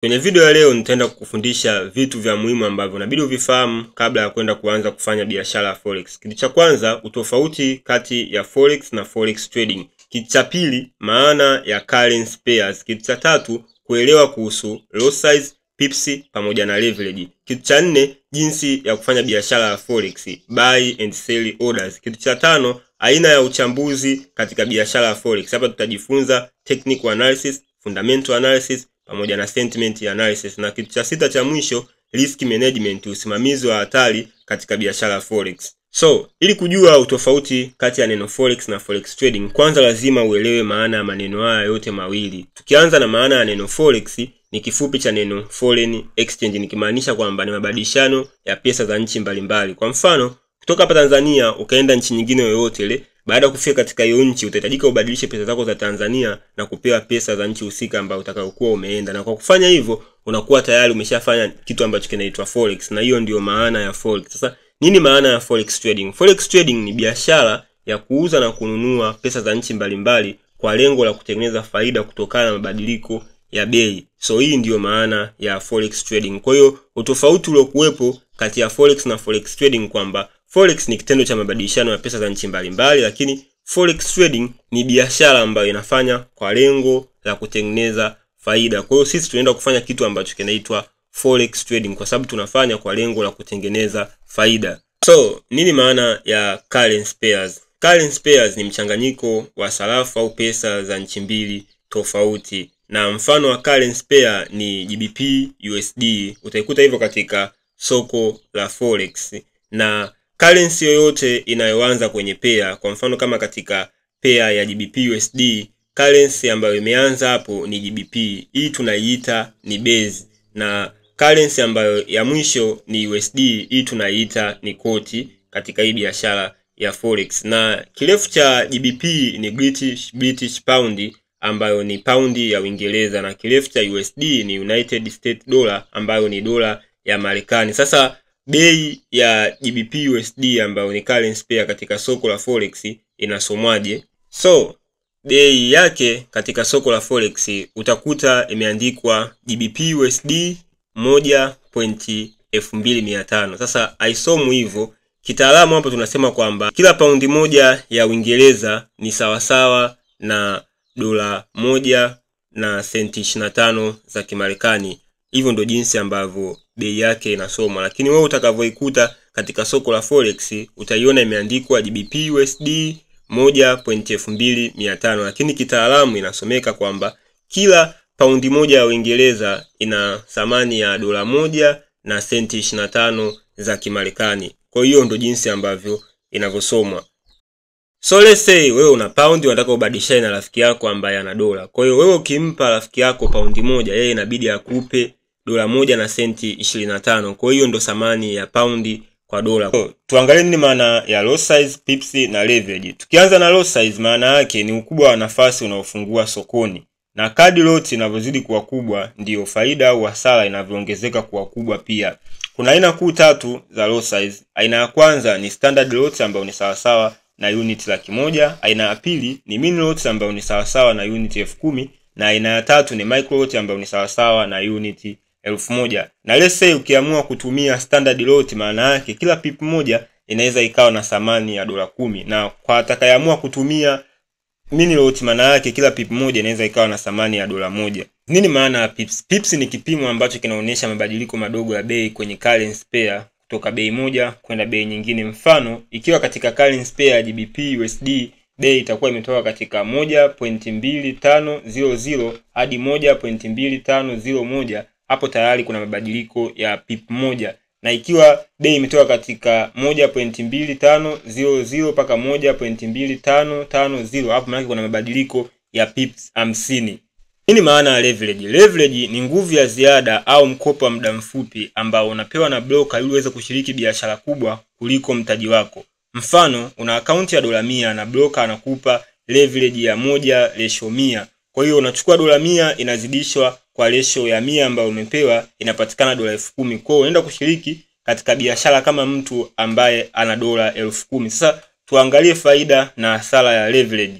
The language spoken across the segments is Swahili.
Kwenye video ya leo nitaenda kukufundisha vitu vya muhimu ambavyo unabidi uvifahamu kabla ya kwenda kuanza kufanya biashara ya forex. Kitu cha kwanza, utofauti kati ya forex na forex trading. Kitu cha pili, maana ya currency pairs. Kitu cha tatu, kuelewa kuhusu lot size, pips pamoja na leverage. Kitu cha nne, jinsi ya kufanya biashara ya forex, buy and sell orders. Kitu cha tano, aina ya uchambuzi katika biashara ya forex. Hapa tutajifunza technical analysis, fundamental analysis pamoja na sentiment analysis, na kitu cha sita cha mwisho, risk management, usimamizi wa hatari katika biashara ya forex. So, ili kujua utofauti kati ya neno forex na forex trading, kwanza lazima uelewe maana ya maneno haya yote mawili. Tukianza na maana ya neno forex, ni kifupi cha neno foreign exchange, nikimaanisha kwamba ni mabadilishano ya pesa za nchi mbalimbali. Kwa mfano, kutoka hapa Tanzania ukaenda nchi nyingine yoyote ile, baada ya kufika katika hiyo nchi utahitajika ubadilishe pesa zako za Tanzania na kupewa pesa za nchi husika ambayo utakayokuwa umeenda, na kwa kufanya hivyo unakuwa tayari umeshafanya kitu ambacho kinaitwa forex, na hiyo ndio maana ya forex. Sasa nini maana ya forex trading? Forex trading ni biashara ya kuuza na kununua pesa za nchi mbalimbali kwa lengo la kutengeneza faida kutokana na mabadiliko ya bei. So hii ndio maana ya forex trading. Kwa hiyo utofauti uliokuwepo kati ya forex na forex trading kwamba forex ni kitendo cha mabadilishano ya pesa za nchi mbalimbali, lakini forex trading ni biashara ambayo inafanya kwa lengo la kutengeneza faida. Kwa hiyo sisi tunaenda kufanya kitu ambacho kinaitwa forex trading kwa sababu tunafanya kwa lengo la kutengeneza faida. So, nini maana ya currency pairs? Currency pairs ni mchanganyiko wa sarafu au pesa za nchi mbili tofauti. Na mfano wa currency pair ni GBP USD. Utaikuta hivyo katika soko la forex. Na currency yoyote inayoanza kwenye pair, kwa mfano kama katika pair ya GBP USD, currency ambayo imeanza hapo ni GBP. Hii tunaiita ni base. Na currency ambayo ya mwisho ni USD, hii tunaiita ni koti katika hii biashara ya forex. Na kirefu cha GBP ni British Pound ambayo ni paundi ya Uingereza, na kirefu cha USD ni United States Dollar ambayo ni dola ya Marekani. Sasa bei ya GBP USD ambayo ni currency pair katika soko la forex inasomwaje? So, bei yake katika soko la forex utakuta imeandikwa GBP USD 1.2500. Sasa haisomu hivyo. Kitaalamu hapo tunasema kwamba kila paundi moja ya Uingereza ni sawasawa na dola 1 na senti 25 za Kimarekani. Hivyo ndio jinsi ambavyo bei yake inasomwa. Lakini wewe utakavyoikuta katika soko la forex utaiona imeandikwa GBP USD 1.2500, lakini kitaalamu inasomeka kwamba kila paundi moja ya Uingereza ina thamani ya dola 1 na senti 25 za Kimarekani. Kwa hiyo ndio jinsi ambavyo inavyosomwa. So let's say wewe una paundi unataka ubadilishane na rafiki yako ambaye ana dola. Kwa hiyo wewe ukimpa rafiki yako paundi moja, yeye inabidi akupe dola 1 na senti 25. Kwa hiyo ndo thamani ya paundi kwa dola. So, tuangalie nini maana ya lot size, pips na leverage. Tukianza na lot size, maana yake ni ukubwa wa nafasi unaofungua sokoni. Na kadri lot inavyozidi kuwa kubwa ndio faida au hasara inavyoongezeka kuwa kubwa pia. Kuna aina kuu tatu za lot size. Aina ya kwanza ni standard lot ambayo ni sawasawa na unit 100,000. Aina ya pili ni mini lot ambayo ni sawasawa na unit 10,000, na aina ya tatu ni micro lot ambayo ni sawasawa na unit 1000. Na let's say ukiamua kutumia standard lot, maana yake kila pip moja inaweza ikawa na thamani ya dola 10, na kwa atakayeamua kutumia mini lot, maana yake kila pip moja inaweza ikawa na thamani ya dola 1. Nini maana ya pips? Pips ni kipimo ambacho kinaonyesha mabadiliko madogo ya bei kwenye currency pair kutoka bei moja kwenda bei nyingine. Mfano, ikiwa katika currency pair ya GBP USD bei itakuwa imetoka katika 1.2500 hadi 1.2501, hapo tayari kuna mabadiliko ya pip moja. Na ikiwa bei imetoka katika 1.2500 mpaka 1.2550, hapo maana kuna mabadiliko ya pips 50. Nini maana ya leverage? Leverage ni nguvu ya ziada au mkopo wa muda mfupi ambao unapewa na broker ili uweze kushiriki biashara kubwa kuliko mtaji wako. Mfano, una akaunti ya dola 100 na broker anakupa leverage ya 1:100. Kwa hiyo unachukua dola 100 inazidishwa kwa ratio ya 100 ambayo umepewa, inapatikana dola 10,000. Kwa hiyo unaenda kushiriki katika biashara kama mtu ambaye ana dola 10,000. Sasa tuangalie faida na hasara ya leverage.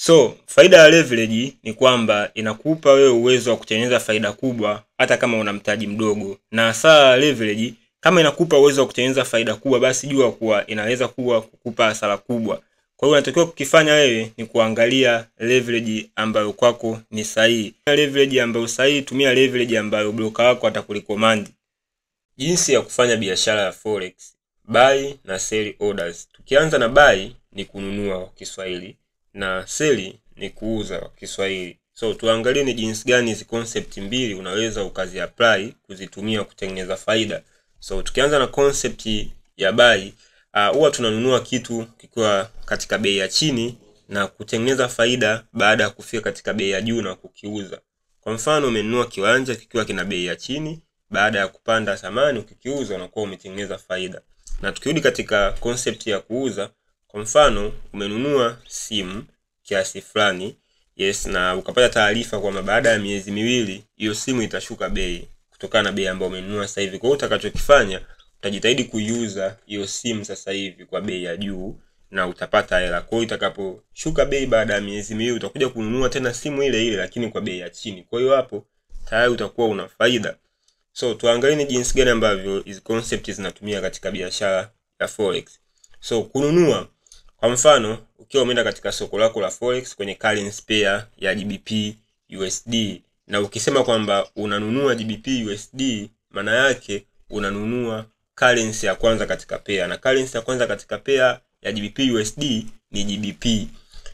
So, faida ya leverage ni kwamba inakupa wewe uwezo wa kutengeneza faida kubwa hata kama una mtaji mdogo. Na hasara leverage, kama inakupa uwezo wa kutengeneza faida kubwa, basi jua kuwa inaweza kuwa kukupa hasara kubwa. Kwa hiyo unatakiwa kukifanya wewe ni kuangalia leverage ambayo kwako ni sahihi. Leverage ambayo sahihi, tumia leverage ambayo broker wako atakurecommend. Jinsi ya kufanya biashara ya forex: buy na sell orders. Tukianza na buy ni kununua kwa Kiswahili na sell ni kuuza kwa Kiswahili. So tuangalie ni jinsi gani hizi concept mbili unaweza ukazi apply kuzitumia kutengeneza faida. So tukianza na concept ya buy, huwa tunanunua kitu kikiwa katika bei ya chini na kutengeneza faida baada ya kufika katika bei ya juu na kukiuza. Kwa mfano, umenunua kiwanja kikiwa kina bei ya chini, baada ya kupanda thamani ukikiuza unakuwa umetengeneza faida. Na tukirudi katika concept ya kuuza, kwa mfano umenunua simu kiasi fulani, yes, na ukapata taarifa kwamba baada ya miezi miwili hiyo simu itashuka bei kutokana na bei ambayo umenunua sasa hivi. Kwa hiyo utakachokifanya, utajitahidi kuiuza hiyo simu sasa hivi kwa bei ya juu na utapata hela. Kwa hiyo itakaposhuka bei baada ya miezi miwili utakuja kununua tena simu ile ile lakini kwa bei ya chini. Kwa hiyo hapo tayari utakuwa una faida. So tuangalie ni jinsi gani ambavyo hizi concepts zinatumia katika biashara ya forex. So kununua, kwa mfano ukiwa umeenda katika soko lako la forex kwenye currency pair ya GBP USD, na ukisema kwamba unanunua GBP USD, maana yake unanunua currency ya kwanza katika pair, na currency ya kwanza katika pair ya GBP USD ni GBP.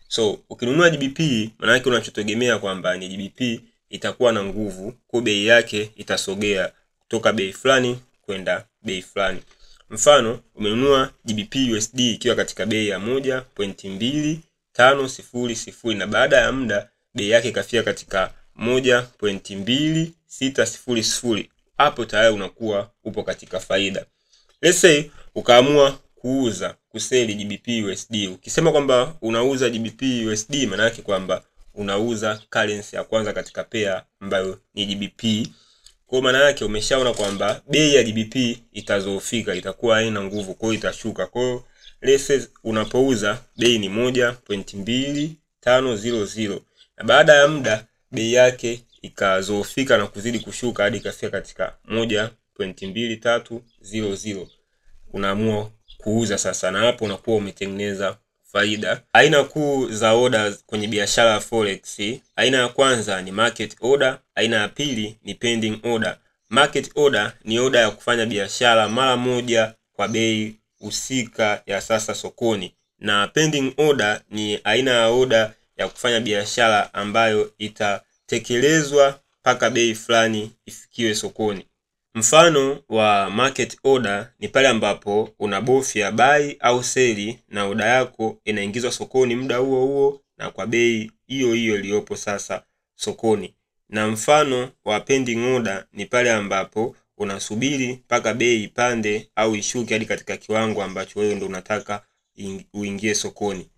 So ukinunua GBP, maana yake unachotegemea kwamba ni GBP itakuwa na nguvu, kwa bei yake itasogea kutoka bei fulani kwenda bei fulani. Mfano, umenunua GBP USD ikiwa katika bei ya 1.2500 na baada ya muda bei yake ikafika katika 1.2600. Hapo tayari unakuwa upo katika faida. Let's say ukaamua kuuza, kuseli GBP USD. Ukisema kwamba unauza GBP USD, maana yake kwamba unauza currency ya kwanza katika pair ambayo ni GBP. Kwa maana yake umeshaona kwamba bei ya GBP itazoofika, itakuwa haina nguvu, kwa hiyo itashuka. Kwa hiyo let's say unapouza bei ni 1.2500 na baada ya muda bei yake ikazoofika na kuzidi kushuka hadi ikafika katika 1.2300. Unaamua kuuza sasa, na hapo unakuwa umetengeneza faida. Aina kuu za orders kwenye biashara ya forex: aina ya kwanza ni market order, aina ya pili ni pending order. Market order ni order ya kufanya biashara mara moja kwa bei husika ya sasa sokoni, na pending order ni aina ya order ya kufanya biashara ambayo itatekelezwa mpaka bei fulani ifikiwe sokoni. Mfano wa market order ni pale ambapo unabofya buy au sell na order yako inaingizwa sokoni muda huo huo na kwa bei hiyo hiyo iliyopo sasa sokoni. Na mfano wa pending order ni pale ambapo unasubiri mpaka bei ipande au ishuke hadi katika kiwango ambacho wewe ndio unataka uingie sokoni.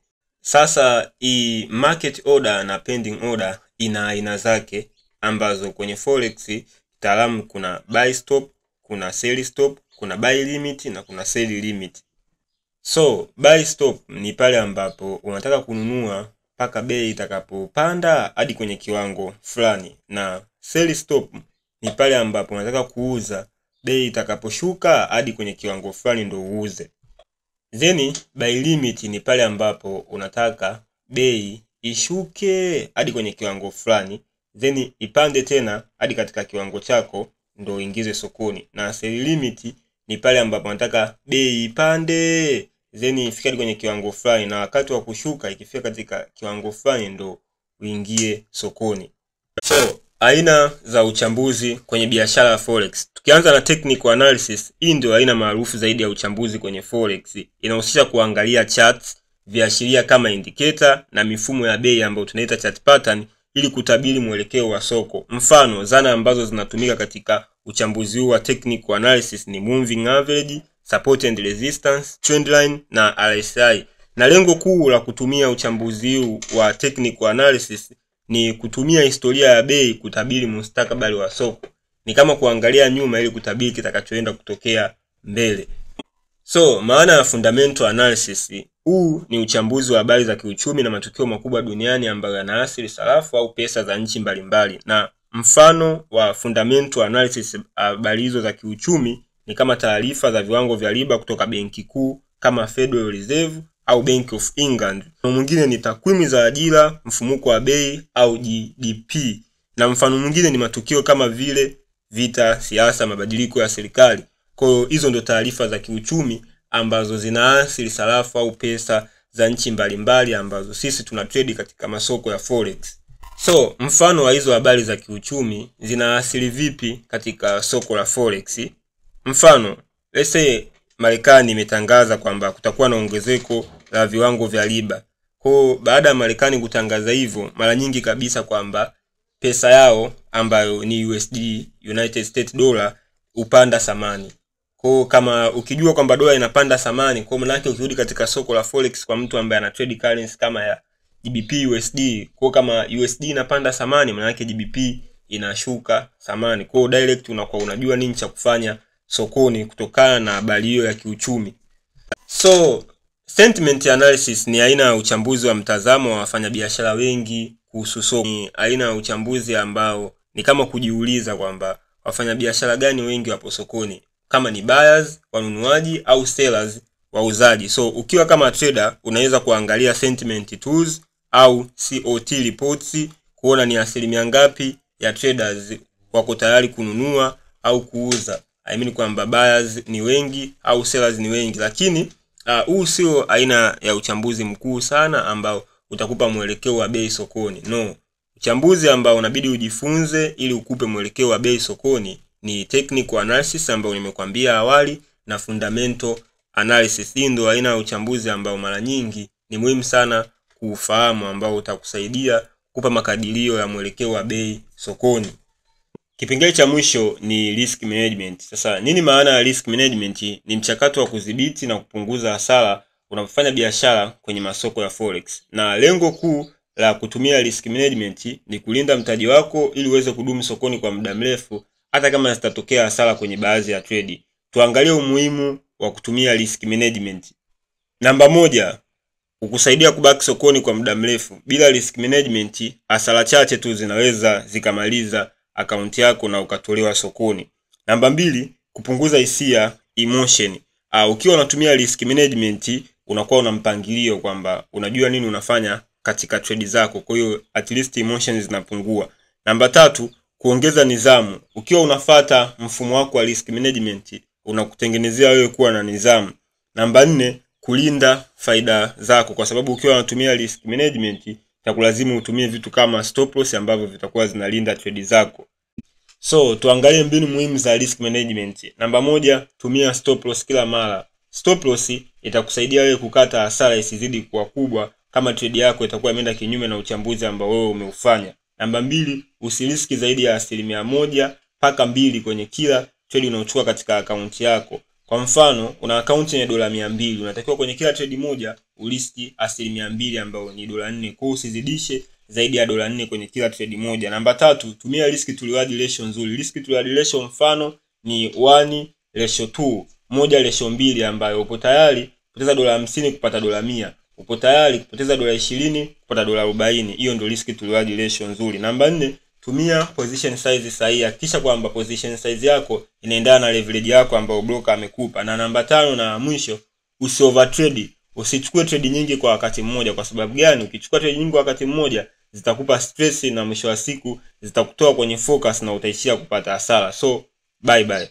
Sasa hii market order na pending order ina aina zake ambazo kwenye forex taalamu kuna buy stop, kuna sell stop, kuna buy limit na kuna sell limit. So buy stop ni pale ambapo unataka kununua mpaka bei itakapopanda hadi kwenye kiwango fulani, na sell stop ni pale ambapo unataka kuuza bei itakaposhuka hadi kwenye kiwango fulani ndio uuze. Then buy limit ni pale ambapo unataka bei ishuke hadi kwenye kiwango fulani, then ipande tena hadi katika kiwango chako ndio uingize sokoni. Na sell limit ni pale ambapo unataka bei ipande then ifike kwenye kiwango fulani, na wakati wa kushuka ikifika katika kiwango fulani ndio uingie sokoni. So aina za uchambuzi kwenye biashara ya forex. Tukianza na technical analysis, hii ndio aina maarufu zaidi ya uchambuzi kwenye forex. Inahusisha kuangalia charts, viashiria kama indicator na mifumo ya bei ambayo tunaita chart pattern ili kutabiri mwelekeo wa soko. Mfano, zana ambazo zinatumika katika uchambuzi huu wa technical analysis ni moving average, support and resistance, trendline na RSI. Na lengo kuu la kutumia uchambuzi huu wa technical analysis ni kutumia historia ya bei kutabiri mustakabali wa soko. Ni kama kuangalia nyuma ili kutabiri kitakachoenda kutokea mbele. So maana ya fundamental analysis, huu ni uchambuzi wa habari za kiuchumi na matukio makubwa duniani ambayo yanaathiri sarafu au pesa za nchi mbalimbali. Na mfano wa fundamental analysis habari hizo za kiuchumi ni kama taarifa za viwango vya riba kutoka benki kuu kama Federal Reserve au Bank of England. Na mwingine ni takwimu za ajira, mfumuko wa bei au GDP. Na mfano mwingine ni matukio kama vile vita, siasa, mabadiliko ya serikali. Kwa hiyo hizo ndo taarifa za kiuchumi ambazo zinaathiri sarafu au pesa za nchi mbalimbali ambazo sisi tuna trade katika masoko ya forex. So mfano wa hizo habari za kiuchumi zinaathiri vipi katika soko la forex? Mfano, let's say Marekani imetangaza kwamba kutakuwa na ongezeko la viwango vya riba. Kwa baada ya Marekani kutangaza hivyo, mara nyingi kabisa kwamba pesa yao ambayo ni USD, United States Dollar, upanda thamani. Kwa kama ukijua kwamba dola inapanda thamani, kwa maana yake ukirudi katika soko la forex kwa mtu ambaye ana trade currency kama ya GBP USD, kwa kama USD inapanda thamani, maana yake GBP inashuka thamani. Kwa direct unakuwa unajua nini cha kufanya sokoni kutokana na habari hiyo ya kiuchumi. So sentiment analysis ni aina ya uchambuzi wa mtazamo wa wafanyabiashara wengi kuhusu soko. Ni aina ya uchambuzi ambao ni kama kujiuliza kwamba wafanyabiashara gani wengi wapo sokoni, kama ni buyers, wanunuaji, au sellers, wauzaji. So ukiwa kama trader unaweza kuangalia sentiment tools au COT reports kuona ni asilimia ngapi ya traders wako tayari kununua au kuuza. I mean kwamba buyers ni wengi au sellers ni wengi. Lakini huu sio aina ya uchambuzi mkuu sana ambao utakupa mwelekeo wa bei sokoni. No. Uchambuzi ambao unabidi ujifunze ili ukupe mwelekeo wa bei sokoni ni technical analysis ambao nimekuambia awali, na fundamental analysis. Hii ndio aina ya uchambuzi ambao mara nyingi ni muhimu sana kuufahamu, ambao utakusaidia kukupa makadirio ya mwelekeo wa bei sokoni. Kipengele cha mwisho ni risk management. Sasa nini maana ya risk management? Ni mchakato wa kudhibiti na kupunguza hasara unapofanya biashara kwenye masoko ya forex. Na lengo kuu la kutumia risk management ni kulinda mtaji wako ili uweze kudumu sokoni kwa muda mrefu hata kama zitatokea hasara kwenye baadhi ya trade. Tuangalie umuhimu wa kutumia risk management. Namba 1, kukusaidia kubaki sokoni kwa muda mrefu. Bila risk management, hasara chache tu zinaweza zikamaliza akaunti yako na ukatolewa sokoni. Namba 2, kupunguza hisia, emotion. Ukiwa unatumia risk management unakuwa una mpangilio kwamba unajua nini unafanya katika trade zako. Kwa hiyo at least emotions zinapungua. Namba 3, kuongeza nidhamu. Ukiwa unafuata mfumo wako wa risk management unakutengenezea wewe kuwa na nidhamu. Namba 4, kulinda faida zako, kwa sababu ukiwa unatumia risk management itakulazimu utumie vitu kama stop loss ambavyo vitakuwa zinalinda trade zako. So tuangalie mbinu muhimu za risk management. Namba 1, tumia stop loss kila mara. Stop loss itakusaidia wewe kukata hasara isizidi kuwa kubwa kama trade yako itakuwa imeenda kinyume na uchambuzi ambao wewe umeufanya. Namba 2, usiriski zaidi ya 1 mpaka 2 kwenye kila trade unaochukua katika akaunti yako. Kwa mfano, una akaunti yenye dola 200, unatakiwa kwenye kila trade moja uriski 2% ambao ni dola 4. Kwa hiyo usizidishe zaidi ya dola 4 kwenye kila trade moja. Namba 3, tumia risk to reward ratio nzuri. Risk to reward ratio mfano ni 1:2, 1:2, ambayo upo tayari kupoteza dola 50 kupata dola 100. Upo tayari kupoteza dola 20 kupata dola 40. Hiyo ndio risk to reward ratio nzuri. Namba 4, tumia position size sahihi. Hakikisha kwamba position size yako inaendana na leverage yako ambayo broker amekupa. Na namba 5 na mwisho, usi overtrade. Usichukue trade nyingi kwa wakati mmoja. Kwa sababu gani? Ukichukua trade nyingi kwa wakati mmoja zitakupa stress na mwisho wa siku zitakutoa kwenye focus na utaishia kupata hasara. So bye bye.